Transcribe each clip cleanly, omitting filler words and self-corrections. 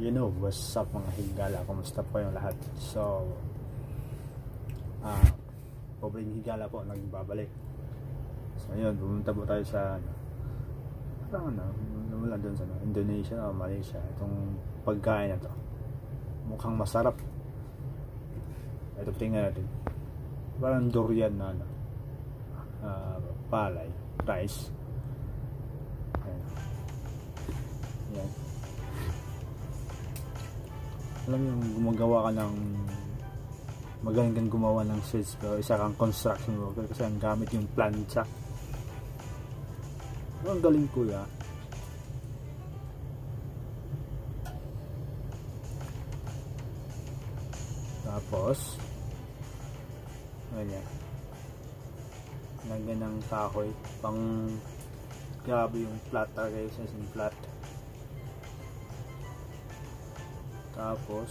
What's up mga higala, kumusta po kayong lahat? So pobreng higala po nagbabalik. So yun, pumunta po tayo sa parang wala doon sa Indonesia o Malaysia. Itong pagkain na to mukhang masarap. Ito, tingnan natin. Parang durian na palay, rice. Yan. Alam mo yung gumagawa ka ng magaling kang gumawa ng sweets, pero isa kang construction worker kasi ang gamit yung plancha. Ang galing kuya. Tapos ganyan, lagyan ng kahoy pang grabe yung flat talaga, yung flat. Tapos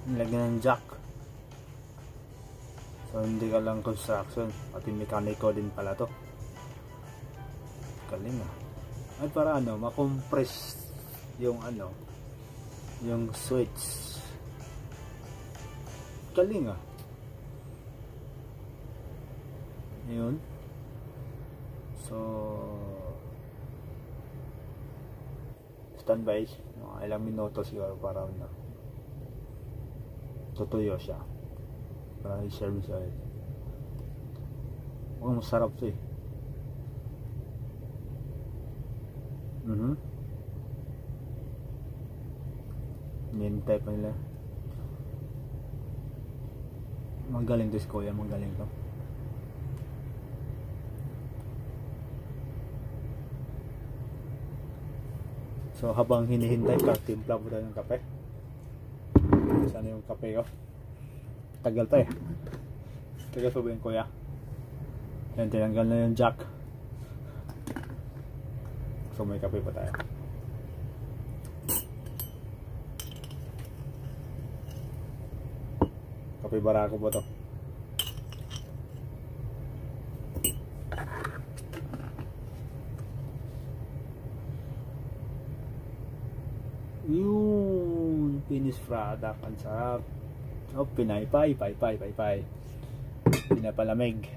nilagyan ng jack. So hindi ka lang construction, pati mekaniko din pala to. Galing At para makompress yung yung switch. Galing Ayun. So standby ilang minuto siguro para tutuyo siya para i-serve siya ulit. Masarap to nintay pa nila. Magaling to si kuya, magaling to. So habang hinihintay, timpla po tayo ng kape. Sana yung kape ko. Tagal pa Tagal pa ba yung kuya? Yan, tinanggal na yung jack. So may kape pa tayo. Kape barako po to. Yung finished product, ang sarap. Pinaypay, pinapalamig.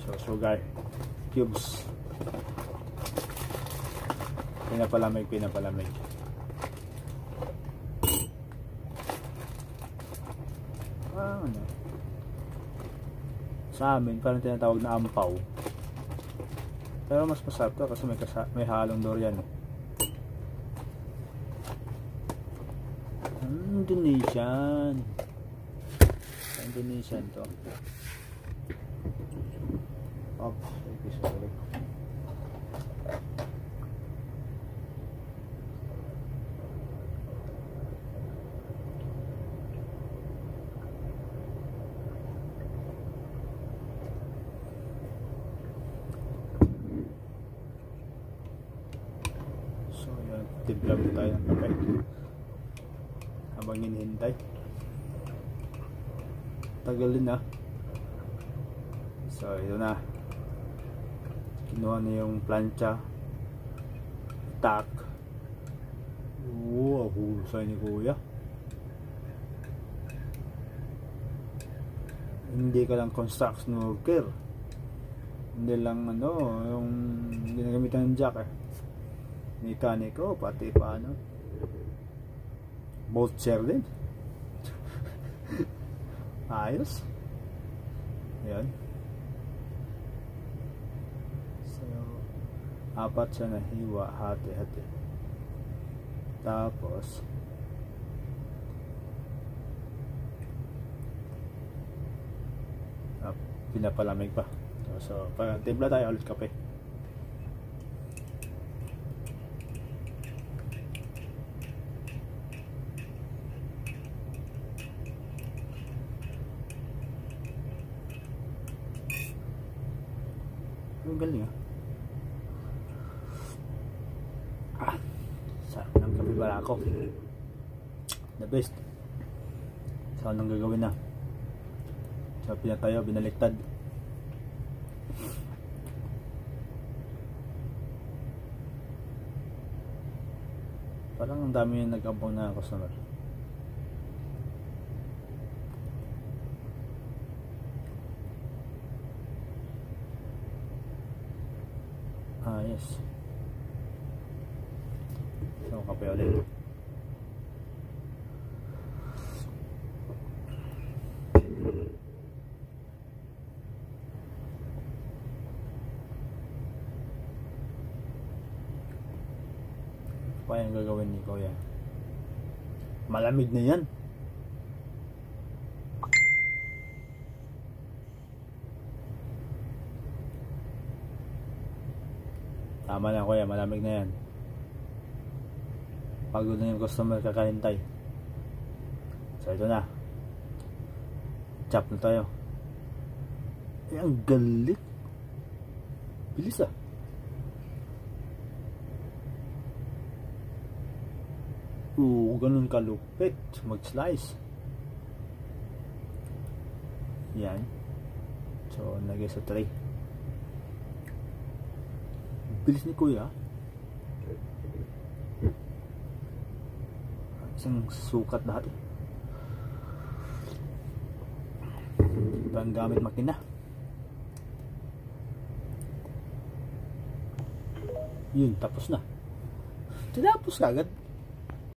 So sugar cubes, pinapalamig. Sa amin parang tinatawag na ampaw, pero mas masarap to kasi may halong durian. Indonesian to. Sorry. So yan, timpla mo tayo ng kape habang hinihintay. Tagal din So ito na, kinuha na yung plancha, tack. Husay ni kuya. Hindi ka lang construction worker, hindi lang yung ginagamitan ng jack mekaniko, pati pa bolt share din. Ayos. Yan. So apat siya na hiwa, hati-hati. Tapos pinapalamig pa. So timpla tayo ulit kape. Ang galing sarap ng kape barako, the best. So anong gagawin na? So pinatayo, binaliktad. Parang ang dami yung nag-abang na customer. Yes. So, kape ulit. Pa yung gagawin ni Kuya. Malamig na yan. Tama na Kuya, malamig na yan. Pagod na yung customer kakahintay. So ito na. Chop na tayo. Ang galit. Bilis ah. Ganun kalupit mag-slice. Yan. So, lagay sa tray. Bilis ni Kuya. Isang sukat dati. Ibang gamit makina. Yun, tapos na. Tinapos kagad.